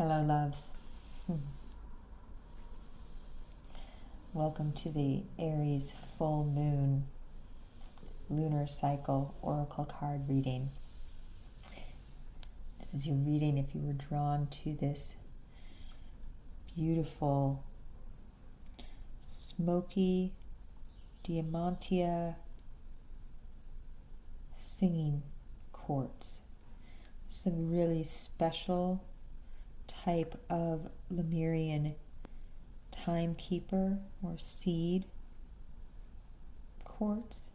Hello, loves. Welcome to the Aries full moon lunar cycle oracle card reading. This is your reading if you were drawn to this beautiful Smokey Diamantina singing quartz. It's a really special type of Lemurian timekeeper or seed quartz.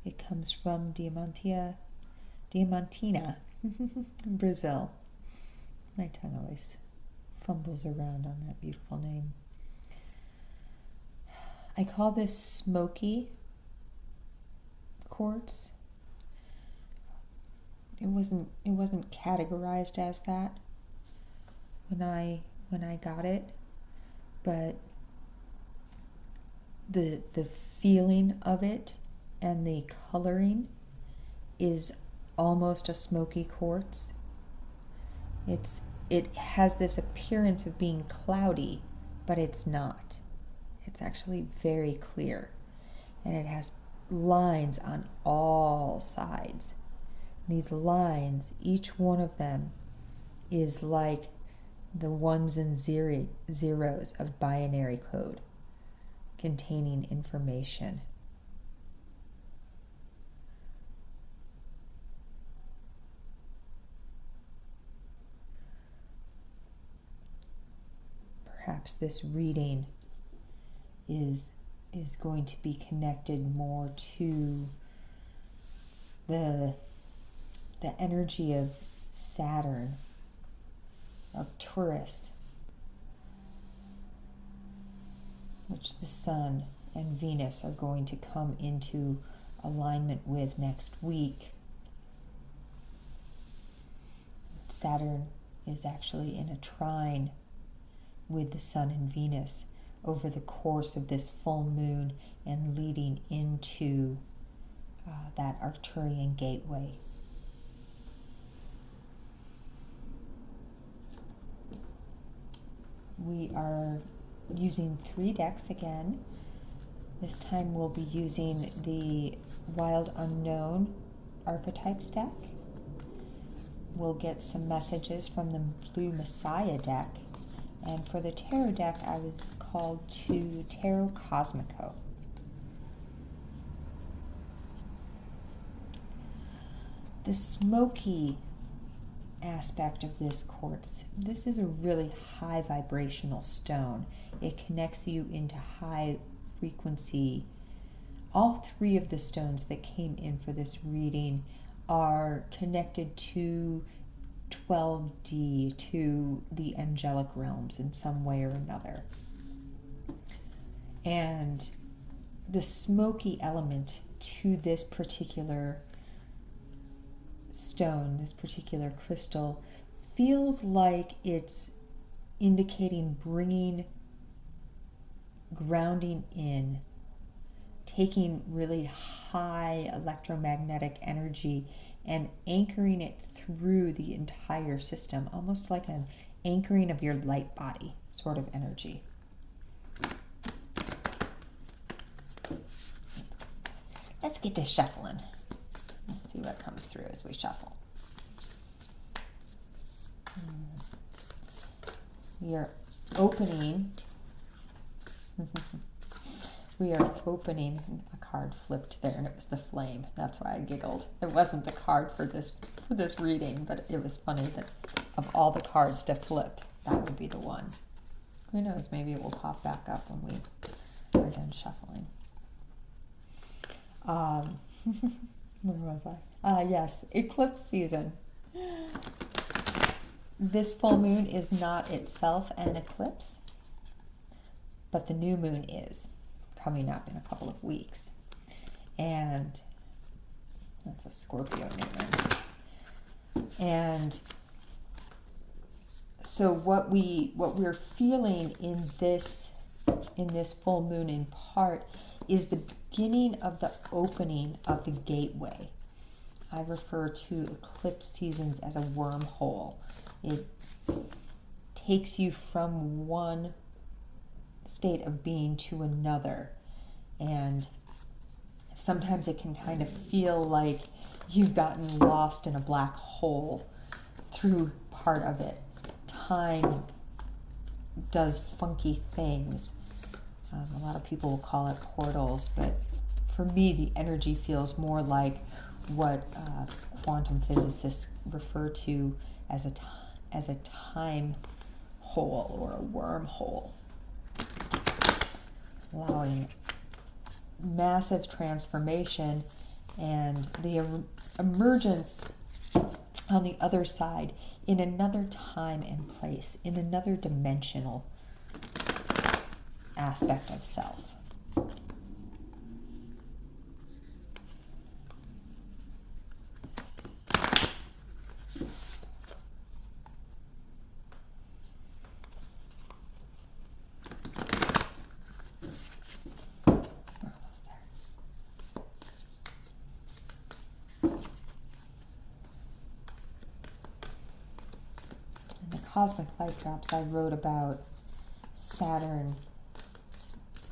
It comes from Diamantina, Brazil. My tongue always fumbles around on that beautiful name. I call this Smokey quartz. It wasn't categorized as that when I got it, but the feeling of it and the coloring is almost a smoky quartz. It has this appearance of being cloudy, but it's not. It's actually very clear, and it has lines on all sides. These lines, each one of them is like the ones and zeros of binary code containing information. Perhaps this reading is going to be connected more to the energy of Saturn, of Taurus, which the Sun and Venus are going to come into alignment with next week. Saturn is actually in a trine with the Sun and Venus over the course of this full moon and leading into that Arcturian gateway. We are using 3 decks again. This time we'll be using the Wild Unknown Archetypes deck. We'll get some messages from the Blue Messiah deck. And for the Tarot deck, I was called to Tarot Cosmico. The smoky aspect of this quartz, this is a really high vibrational stone. It connects you into high frequency. All 3 of the stones that came in for this reading are connected to 12D, to the angelic realms in some way or another. And the smoky element to this particular stone, this particular crystal, feels like it's indicating bringing grounding in, taking really high electromagnetic energy and anchoring it through the entire system, almost like an anchoring of your light body sort of energy. Let's get to shuffling. Let's see what comes through as we shuffle. We are opening. We are opening. A card flipped there, and it was the flame. That's why I giggled. It wasn't the card for this reading, but it was funny that of all the cards to flip, that would be the one. Who knows? Maybe it will pop back up when we are done shuffling. Where was I? Yes, eclipse season. This full moon is not itself an eclipse, but the new moon is coming up in a couple of weeks. And that's a Scorpio new moon. And so what we're feeling in this full moon in part is the beginning of the opening of the gateway. I refer to eclipse seasons as a wormhole. It takes you from one state of being to another. And sometimes it can kind of feel like you've gotten lost in a black hole through part of it. Time does funky things. A lot of people will call it portals, but for me, the energy feels more like what quantum physicists refer to as a time hole or a wormhole, allowing massive transformation and the emergence on the other side in another time and place, in another dimensional aspect of self. Cosmic Light Drops, I wrote about Saturn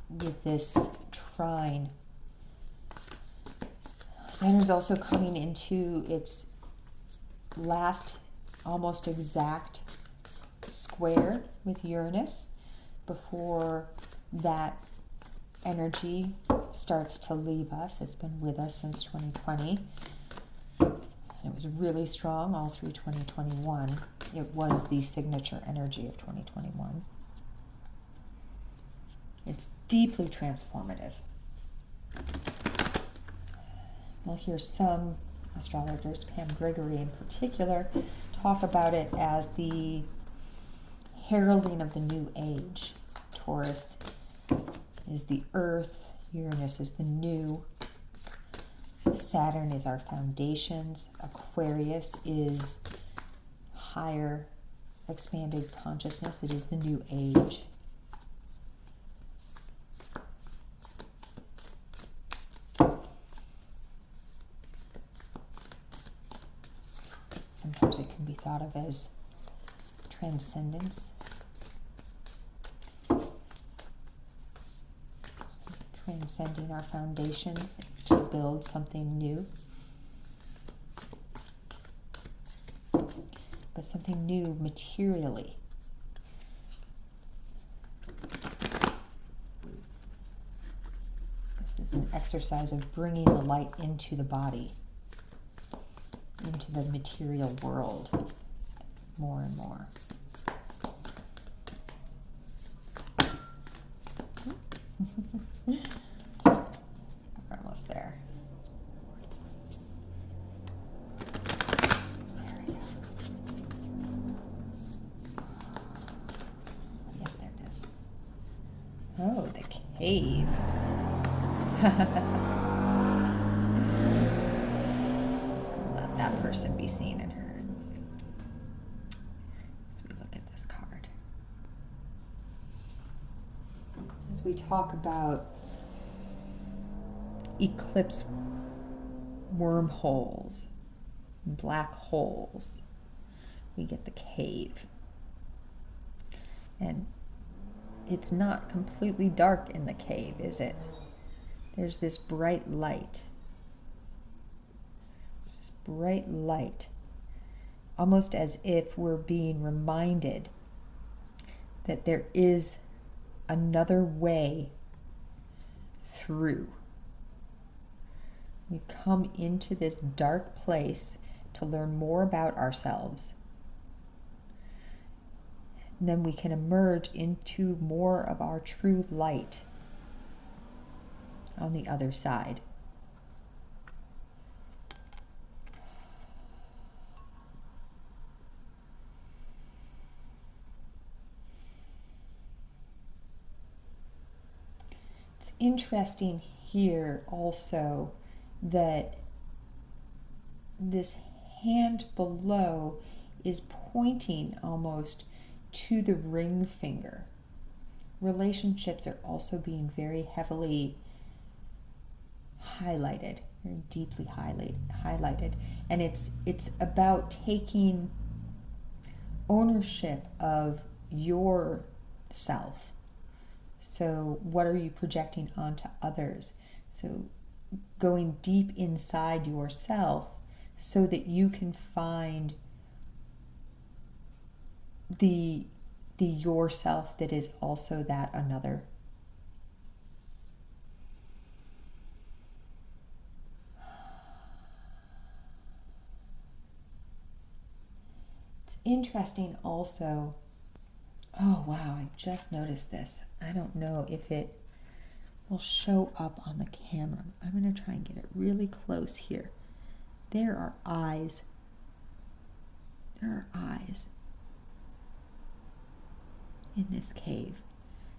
with this trine. Saturn's also coming into its last almost exact square with Uranus before that energy starts to leave us. It's been with us since 2020. It was really strong all through 2021. It was the signature energy of 2021. It's deeply transformative. We'll hear some astrologers, Pam Gregory in particular, talk about it as the heralding of the new age. Taurus is the earth, Uranus is the new, Saturn is our foundations, Aquarius is higher expanded consciousness, it is the new age. Sometimes it can be thought of as transcendence, transcending our foundations to build something new. But something new materially. This is an exercise of bringing the light into the body, into the material world, more and more. We're almost there. There we go. Yep, there it is. Oh, the cave. Let that person be seen and heard as we look at this card. As we talk about eclipse wormholes, black holes, we get the cave. And it's not completely dark in the cave, is it? There's this bright light. There's this bright light, almost as if we're being reminded that there is another way through. We've come into this dark place to learn more about ourselves. And then we can emerge into more of our true light on the other side. It's interesting here also that this hand below is pointing almost to the ring finger. Relationships are also being very heavily highlighted, very deeply highlighted. And it's about taking ownership of your self. So what are you projecting onto others? So going deep inside yourself so that you can find the yourself that is also that another. It's interesting also. Oh wow, I just noticed this. I don't know if it will show up on the camera. I'm going to try and get it really close here. There are eyes. There are eyes in this cave.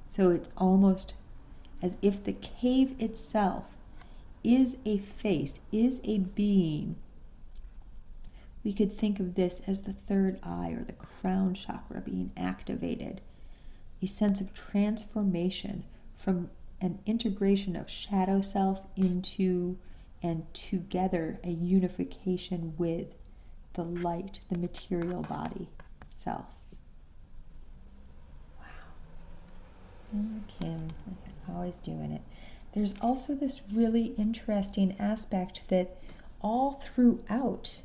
So it's almost as if the cave itself is a face, is a being. We could think of this as the third eye or the crown chakra being activated. A sense of transformation from an integration of shadow self into and together a unification with the light, the material body self. Wow. Kim, always doing it. There's also this really interesting aspect that all throughout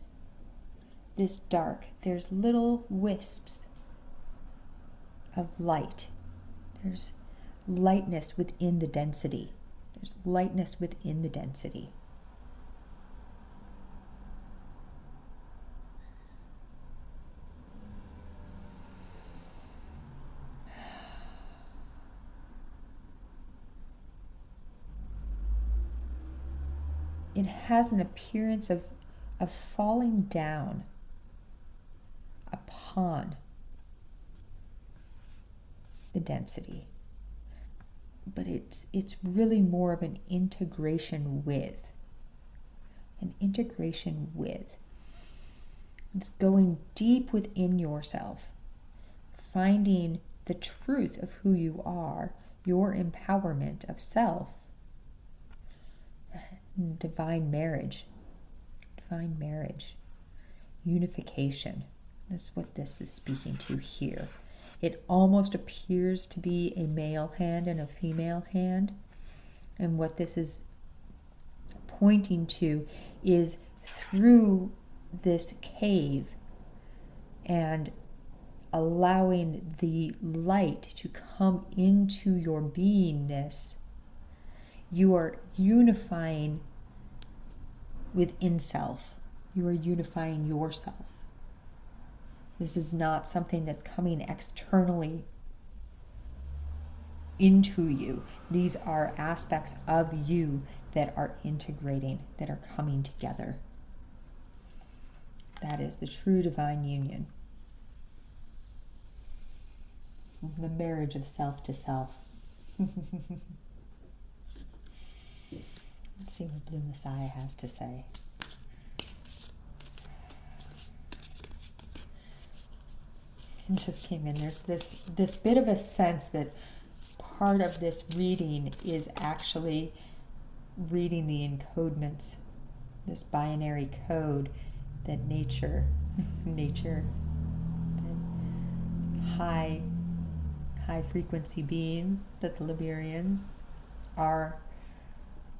this dark, there's little wisps of light. There's lightness within the density. There's lightness within the density. It has an appearance of falling down upon the density. But it's really more of an integration with. An integration with. It's going deep within yourself, finding the truth of who you are, your empowerment of self. Divine marriage, unification. That's what this is speaking to here. It almost appears to be a male hand and a female hand. And what this is pointing to is through this cave and allowing the light to come into your beingness, you are unifying within self. You are unifying yourself. This is not something that's coming externally into you. These are aspects of you that are integrating, that are coming together. That is the true divine union. The marriage of self to self. Let's see what Blue Messiah has to say. It just came in. There's this bit of a sense that part of this reading is actually reading the encodements, this binary code that nature, that high frequency beings, that the Liberians are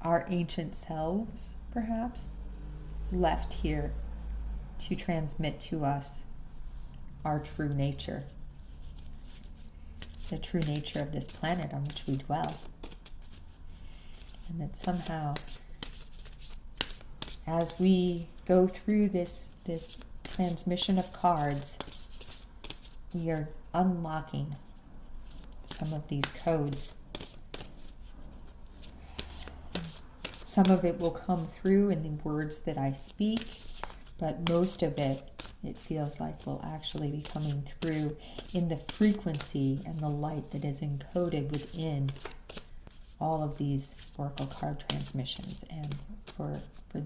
our ancient selves, perhaps, left here to transmit to us our true nature, the true nature of this planet on which we dwell. And that somehow, as we go through this transmission of cards, we are unlocking some of these codes. Some of it will come through in the words that I speak, but most of it feels like will actually be coming through in the frequency and the light that is encoded within all of these oracle card transmissions, and for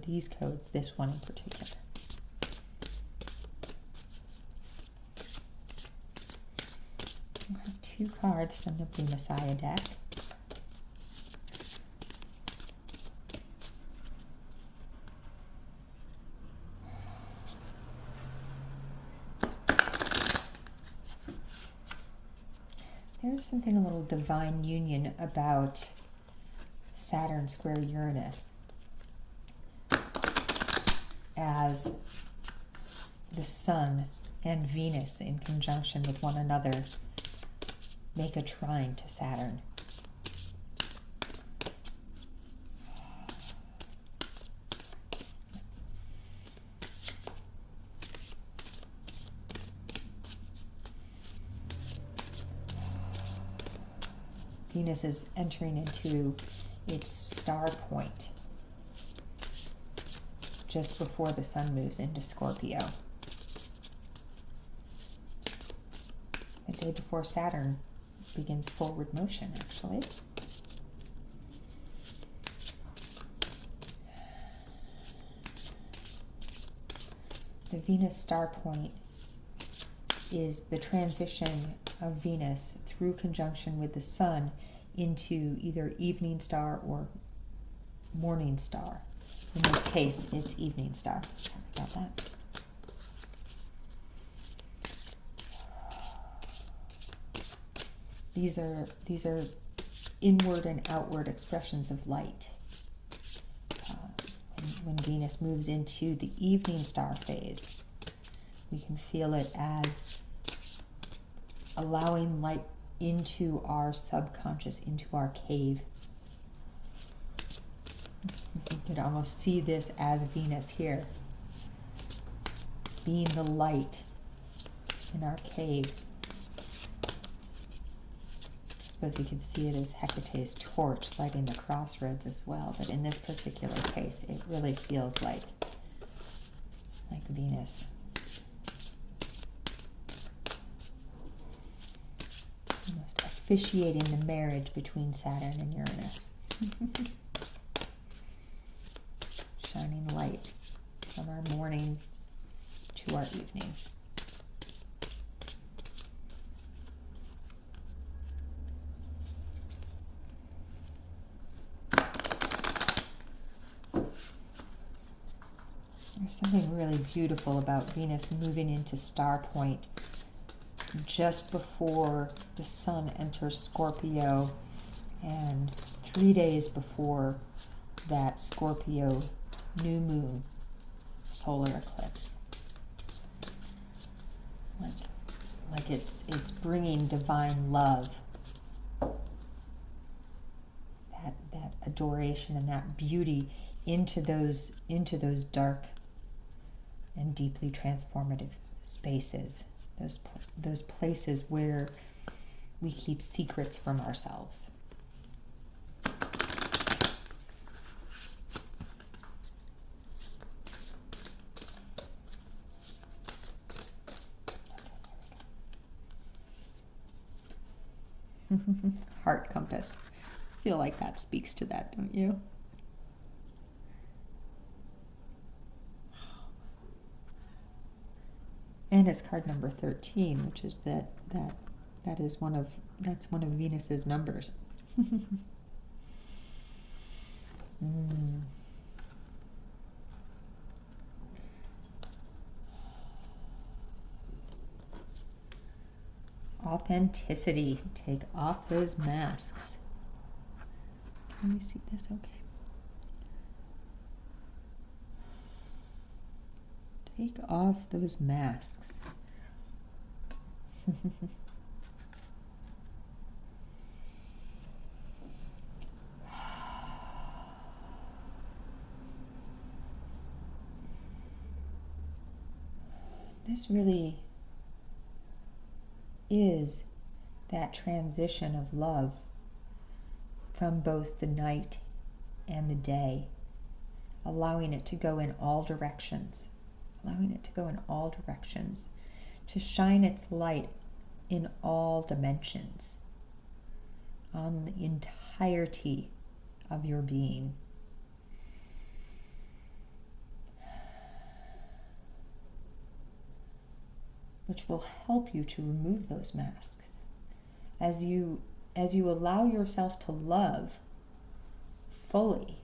these codes, this one in particular. We'll have 2 cards from the Blue Messiah deck. There's something a little divine union about Saturn square Uranus, as the Sun and Venus in conjunction with one another make a trine to Saturn. Venus is entering into its star point just before the Sun moves into Scorpio. The day before Saturn begins forward motion, actually. The Venus star point is the transition of Venus through conjunction with the Sun into either evening star or morning star. In this case, it's evening star. Sorry about that. These are inward and outward expressions of light. When Venus moves into the evening star phase, we can feel it as allowing light into our subconscious, into our cave. You could almost see this as Venus here, being the light in our cave. I suppose you could see it as Hecate's torch lighting the crossroads as well, but in this particular case, it really feels like Venus. Almost officiating the marriage between Saturn and Uranus. Shining light from our morning to our evening. There's something really beautiful about Venus moving into star point just before the Sun enters Scorpio and 3 days before that Scorpio new moon solar eclipse. Like it's bringing divine love, that adoration and that beauty into those dark and deeply transformative spaces, those places where we keep secrets from ourselves. Heart compass. I feel like that speaks to that, don't you? And it's card number 13, which is that's one of Venus's numbers. Authenticity. Take off those masks. Can you see this okay? Take off those masks. This really is that transition of love from both the night and the day, allowing it to go in all directions. To shine its light in all dimensions, on the entirety of your being. Which will help you to remove those masks. As you allow yourself to love fully,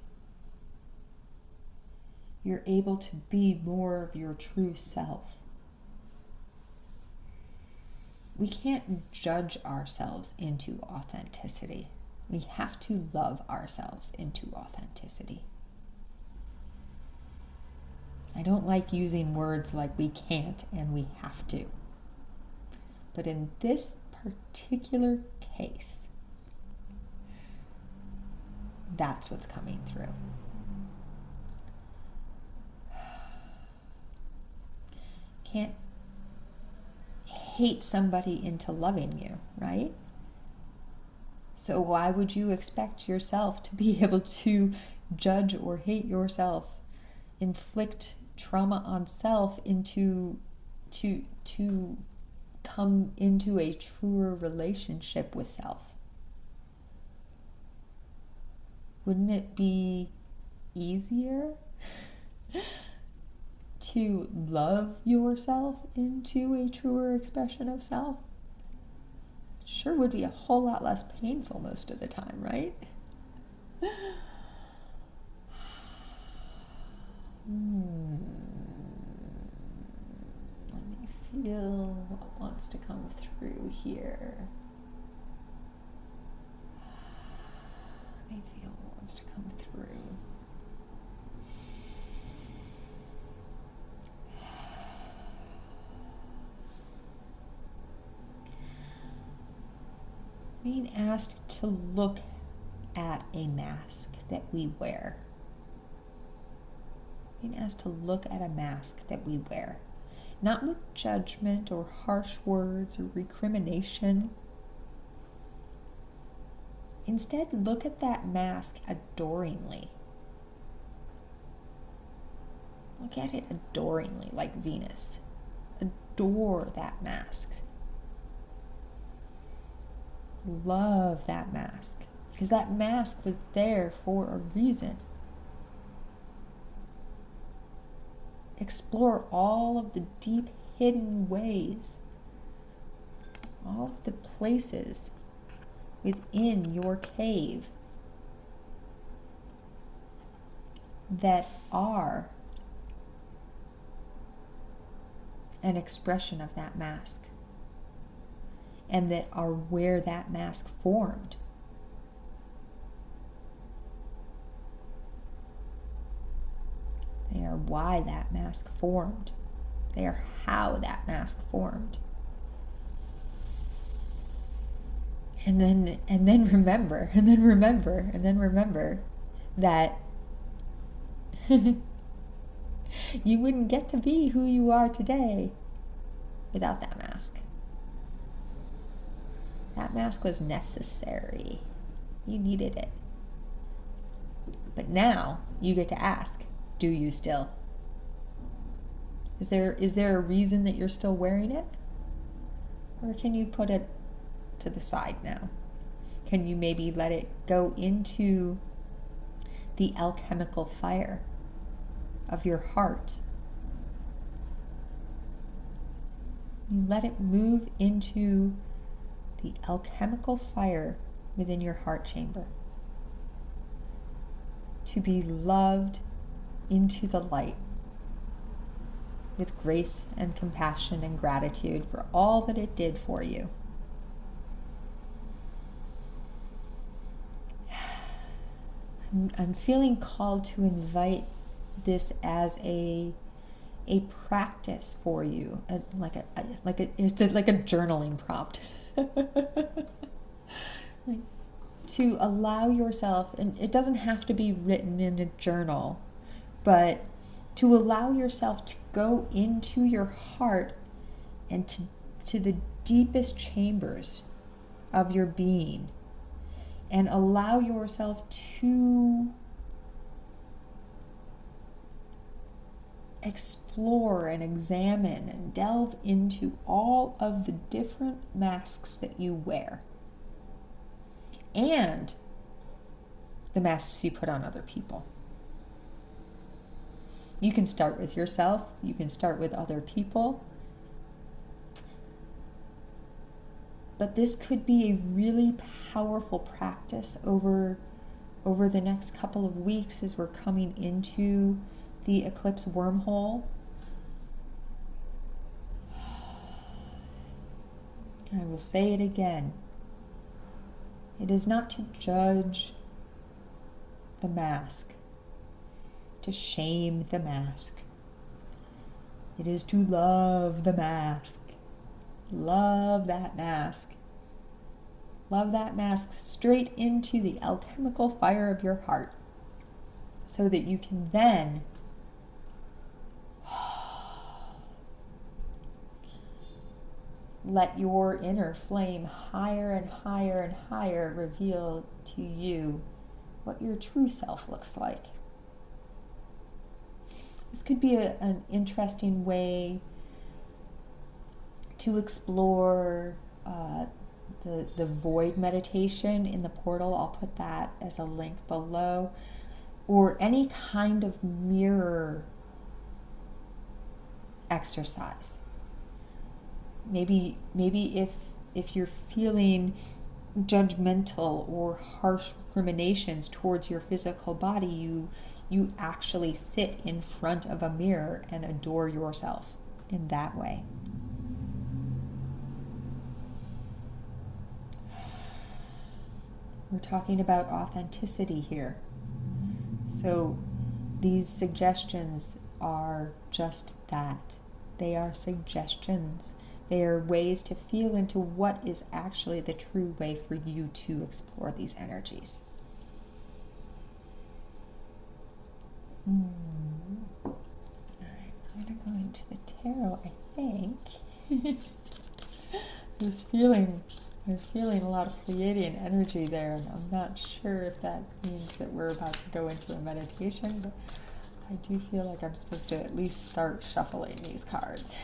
you're able to be more of your true self. we can't judge ourselves into authenticity. We have to love ourselves into authenticity. I don't like using words like we can't and we have to. But in this particular case, that's what's coming through. Can't hate somebody into loving you, right? So why would you expect yourself to be able to judge or hate yourself, inflict trauma on self to come into a truer relationship with self? Wouldn't it be easier to love yourself into a truer expression of self? Sure would be a whole lot less painful most of the time, right? Let me feel what wants to come through here. Let me feel what wants to come through. Being asked to look at a mask that we wear. Being asked to look at a mask that we wear. Not with judgment or harsh words or recrimination. Instead, look at that mask adoringly. Look at it adoringly, like Venus. Adore that mask. Love that mask, because that mask was there for a reason. Explore all of the deep hidden ways, all of the places within your cave that are an expression of that mask, and that are where that mask formed. They are why that mask formed. They are how that mask formed. And then remember that you wouldn't get to be who you are today without that mask. That mask was necessary. You needed it. But now you get to ask, do you still? Is there a reason that you're still wearing it? Or can you put it to the side now? Can you maybe let it go into the alchemical fire of your heart? You let it move into the alchemical fire within your heart chamber, to be loved into the light with grace and compassion and gratitude for all that it did for you. I'm feeling called to invite this as a practice for you, like a journaling prompt. To allow yourself, and it doesn't have to be written in a journal, but to allow yourself to go into your heart and to the deepest chambers of your being, and allow yourself to explore and examine and delve into all of the different masks that you wear and the masks you put on other people. You can start with yourself, you can start with other people, but this could be a really powerful practice over the next couple of weeks as we're coming into the eclipse wormhole. I will say it again. It is not to judge the mask, to shame the mask. It is to love the mask. Love that mask. Love that mask straight into the alchemical fire of your heart, so that you can then let your inner flame higher and higher and higher reveal to you what your true self looks like. This could be an interesting way to explore the void meditation in the portal. I'll put that as a link below. Or any kind of mirror exercise. Maybe if you're feeling judgmental or harsh recriminations towards your physical body, you actually sit in front of a mirror and adore yourself in that way. We're talking about authenticity here. So these suggestions are just that. They are suggestions. They are ways to feel into what is actually the true way for you to explore these energies. All right, I'm going to go into the tarot, I think. I was feeling a lot of Pleiadian energy there, and I'm not sure if that means that we're about to go into a meditation, but I do feel like I'm supposed to at least start shuffling these cards.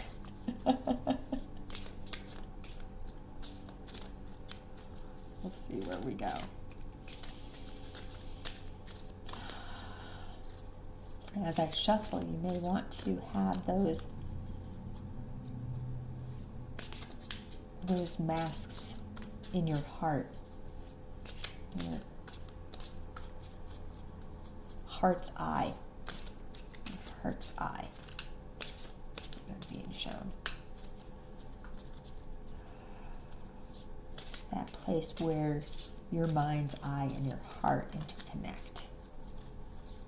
We'll see where we go. As I shuffle, you may want to have those masks in your heart, your heart's eye, being shown. That place where your mind's eye and your heart interconnect,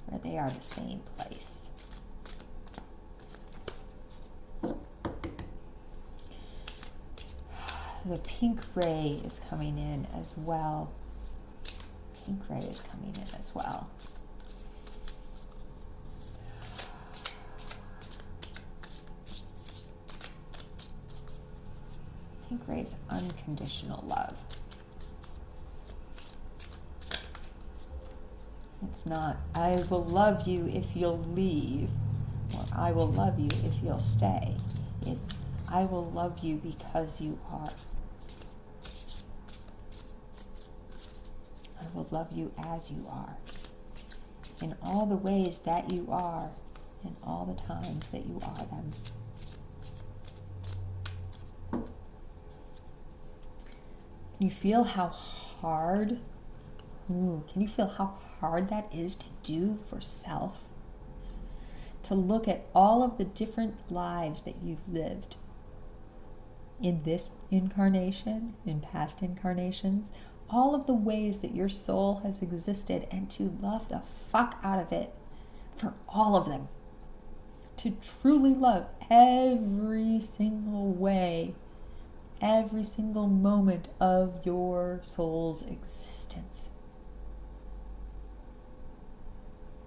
where they are the same place. The pink ray is coming in as well. Pink ray is unconditional love. It's not, I will love you if you'll leave, or I will love you if you'll stay. It's, I will love you because you are. I will love you as you are, in all the ways that you are, and all the times that you are them. Can you feel how hard, can you feel how hard that is to do for self? To look at all of the different lives that you've lived in this incarnation, in past incarnations, all of the ways that your soul has existed, and to love the fuck out of it for all of them. To truly love every single way, every single moment of your soul's existence.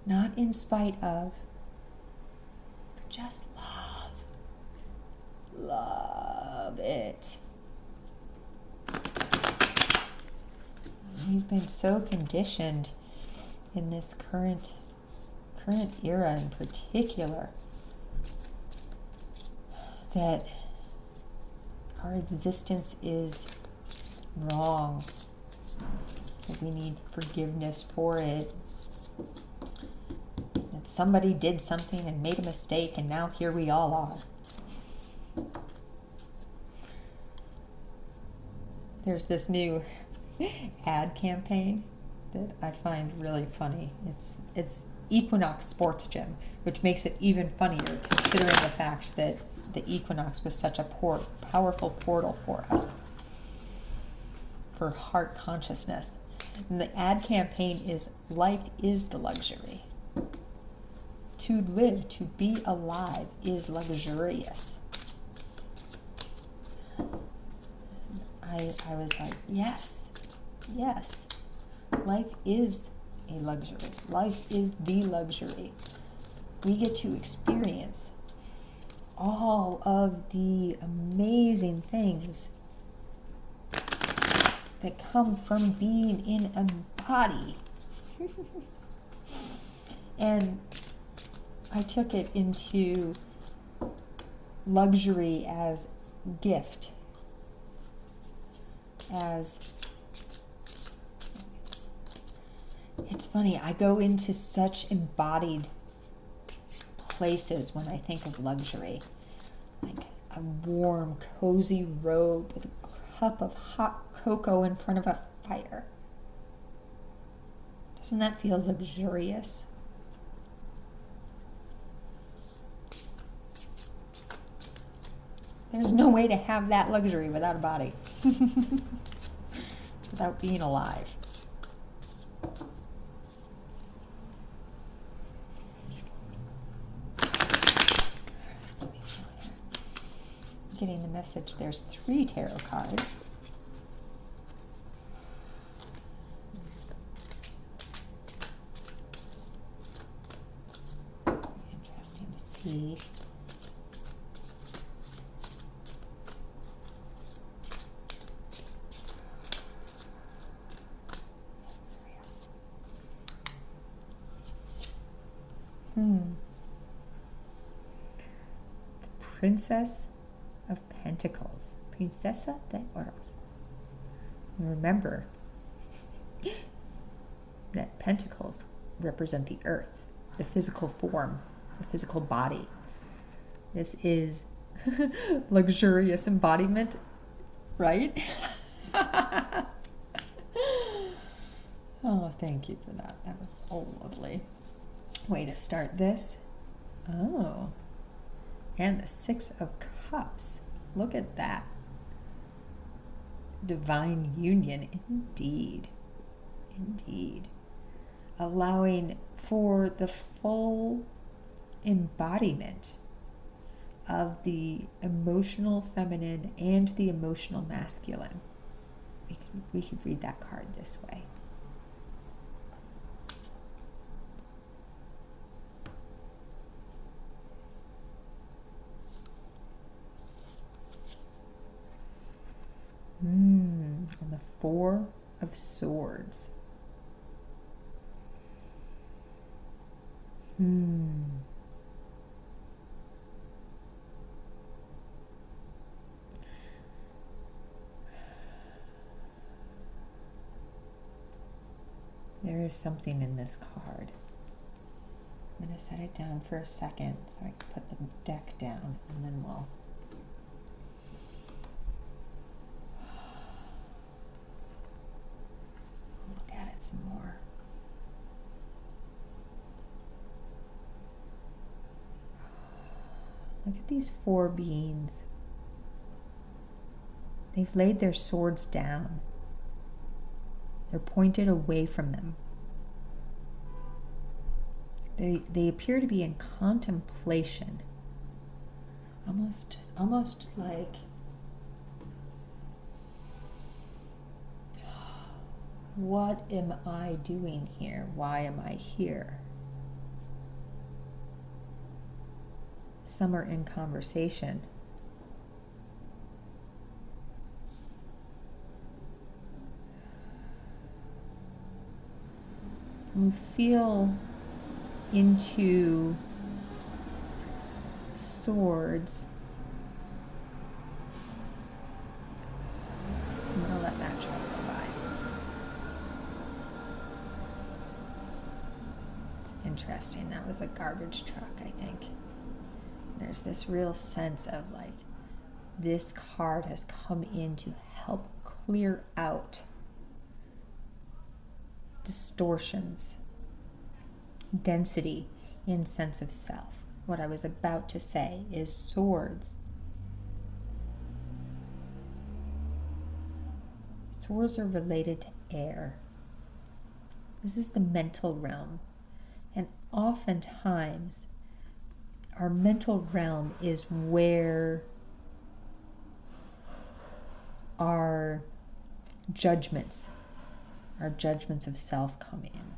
Not in spite of, but just love. Love it. We've been so conditioned in this current era in particular that our existence is wrong, that we need forgiveness for it, that somebody did something and made a mistake and now here we all are. There's this new ad campaign that I find really funny. It's Equinox Sports Gym, which makes it even funnier considering the fact that the Equinox was such a powerful portal for us. for heart consciousness. And the ad campaign is life is the luxury. To live, to be alive is luxurious. I was like, yes, yes. Life is a luxury. Life is the luxury. We get to experience all of the amazing things that come from being in a body. And I took it into luxury as gift, as it's funny, I go into such embodied places when I think of luxury, like a warm, cozy robe with a cup of hot cocoa in front of a fire. Doesn't that feel luxurious? There's no way to have that luxury without a body, without being alive. Getting the message, there's 3 tarot cards. Interesting to see. The Princess of Pentacles. Princesa de Oros. And remember that pentacles represent the earth, the physical form, the physical body. This is luxurious embodiment, right? Oh, thank you for that. That was so lovely. Way to start this. Oh, and the 6 of Cups. Look at that. Divine union, indeed. Indeed. Allowing for the full embodiment of the emotional feminine and the emotional masculine. We could read that card this way. And the 4 of Swords. There is something in this card. I'm going to set it down for a second so I can put the deck down, and then we'll look at it some more. Look at these 4 beings. They've laid their swords down. They're pointed away from them. They appear to be in contemplation. Almost like, what am I doing here? Why am I here? Some are in conversation. We feel into Swords. I'm going to let that truck go by. It's interesting. That was a garbage truck, I think. There's this real sense of like, this card has come in to help clear out distortions, density in sense of self. What I was about to say is Swords Swords are related to air. This is the mental realm. And oftentimes, our mental realm is where our judgments of self come in.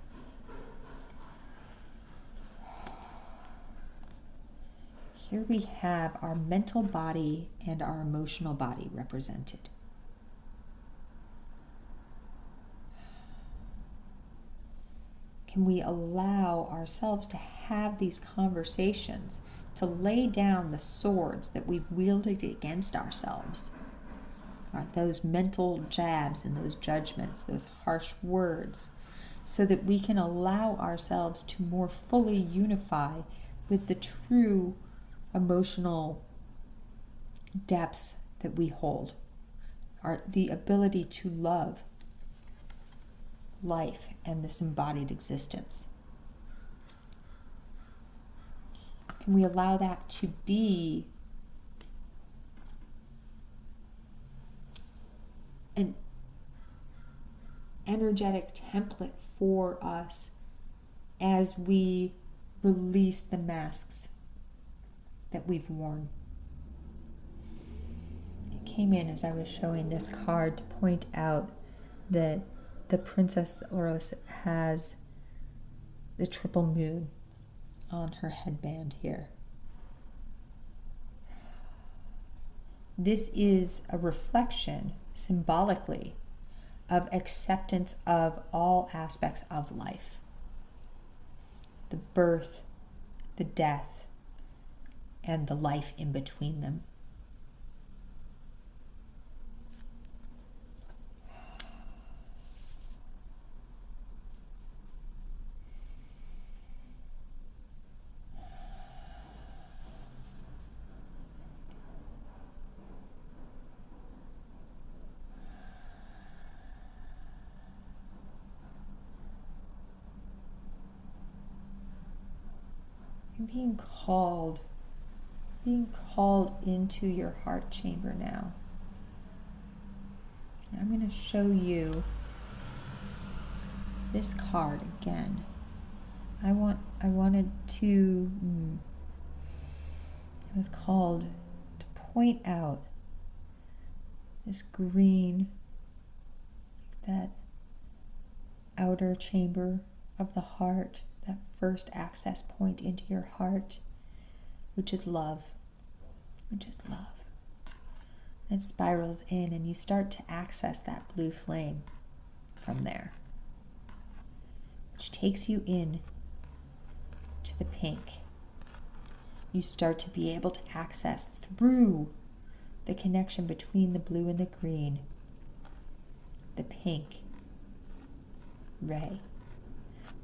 Here we have our mental body and our emotional body represented. Can we allow ourselves to have these conversations, to lay down the swords that we've wielded against ourselves? Those mental jabs and those judgments, those harsh words, so that we can allow ourselves to more fully unify with the true emotional depths that we hold, the ability to love life and this embodied existence. Can we allow that to be an energetic template for us as we release the masks that we've worn? It came in as I was showing this card to point out that the Princess Oros has the triple moon on her headband here. This is a reflection, symbolically, of acceptance of all aspects of life. The birth, the death, and the life in between them. You're being called into your heart chamber now. And I'm going to show you this card again. I was called to point out this green, that outer chamber of the heart, that first access point into your heart, which is love. It spirals in, and you start to access that blue flame from there, which takes you in to the pink. You start to be able to access through the connection between the blue and the green, the pink ray,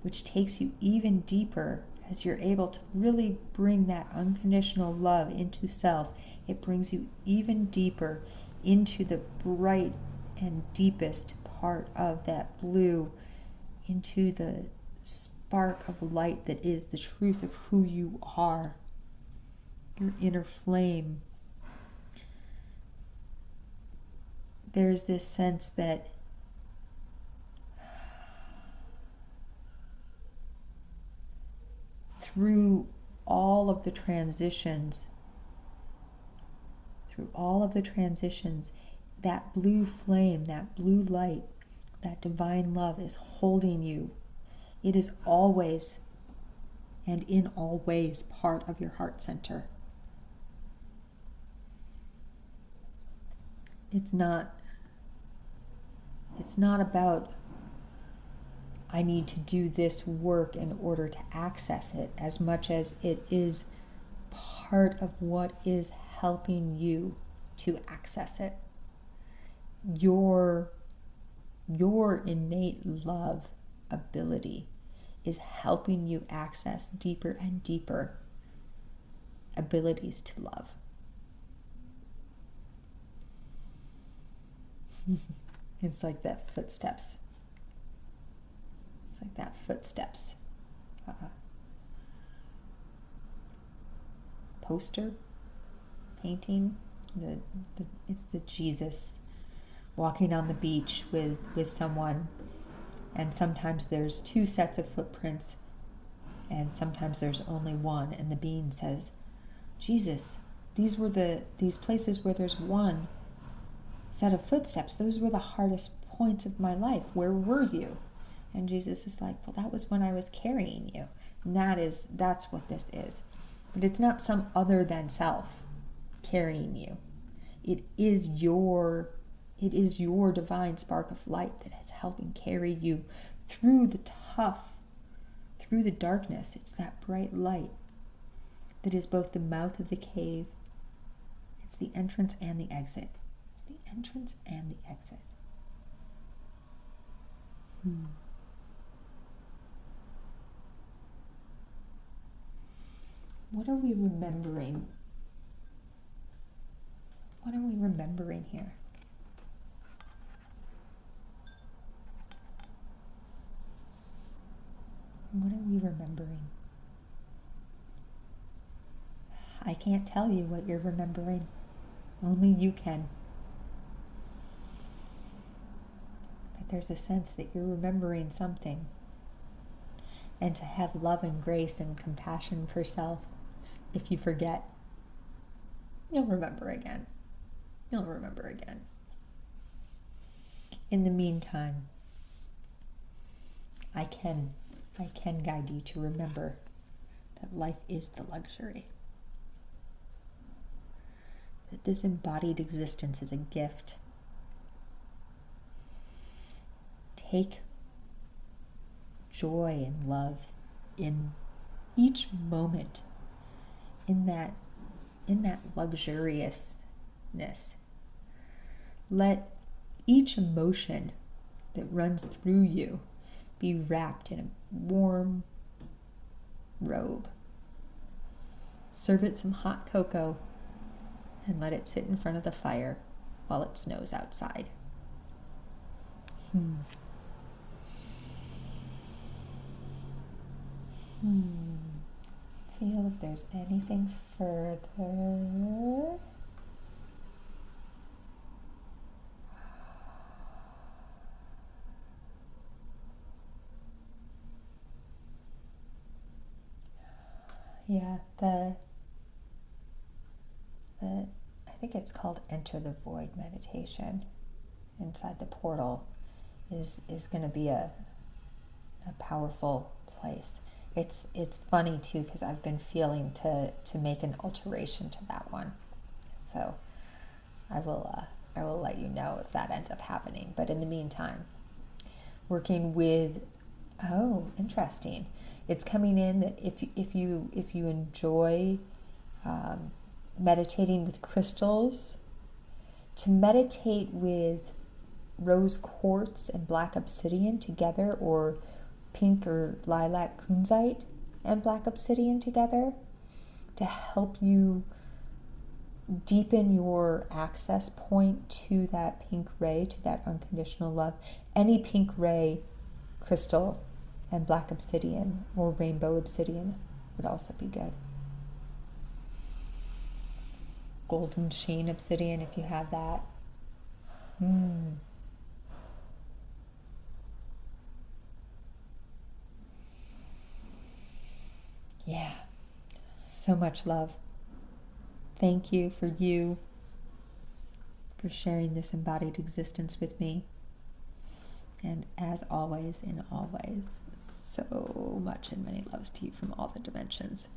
which takes you even deeper as you're able to really bring that unconditional love into self. It brings you even deeper into the bright and deepest part of that blue, into the spark of light that is the truth of who you are, your inner flame. There's this sense that through all of the transitions, that blue flame, that blue light, that divine love is holding you. It is always and in all ways part of your heart center. It's not about, I need to do this work in order to access it, as much as it is part of what is helping you to access it. Your innate love ability is helping you access deeper and deeper abilities to love. It's like that footsteps. Poster, painting, it's the Jesus walking on the beach with someone, and sometimes there's 2 sets of footprints, and sometimes there's only one, and the being says, Jesus, these places where there's one set of footsteps, those were the hardest points of my life. Where were you? And Jesus is like, well, that was when I was carrying you. And that's what this is. But it's not some other than self carrying you. It is your divine spark of light that is helping carry you through the darkness. It's that bright light that is both the mouth of the cave, it's the entrance and the exit. It's the entrance and the exit. What are we remembering? What are we remembering here? What are we remembering? I can't tell you what you're remembering. Only you can. But there's a sense that you're remembering something. And to have love and grace and compassion for self, if you forget, you'll remember again. You'll remember again. In the meantime, I can guide you to remember that life is the luxury. That this embodied existence is a gift. Take joy and love in each moment, in that luxuriousness. Let each emotion that runs through you be wrapped in a warm robe. Serve it some hot cocoa and let it sit in front of the fire while it snows outside. Feel if there's anything further. Yeah, I think it's called Enter the Void meditation inside the portal is going to be a powerful place. It's funny too, because I've been feeling to make an alteration to that one. So I will let you know if that ends up happening. But in the meantime, working with, interesting. It's coming in that if you enjoy meditating with crystals, to meditate with rose quartz and black obsidian together, or pink or lilac kunzite and black obsidian together, to help you deepen your access point to that pink ray, to that unconditional love. Any pink ray crystal and black obsidian or rainbow obsidian would also be good. Golden sheen obsidian, if you have that. Yeah, so much love. Thank you for sharing this embodied existence with me. And as always, in all ways, so much and many loves to you from all the dimensions.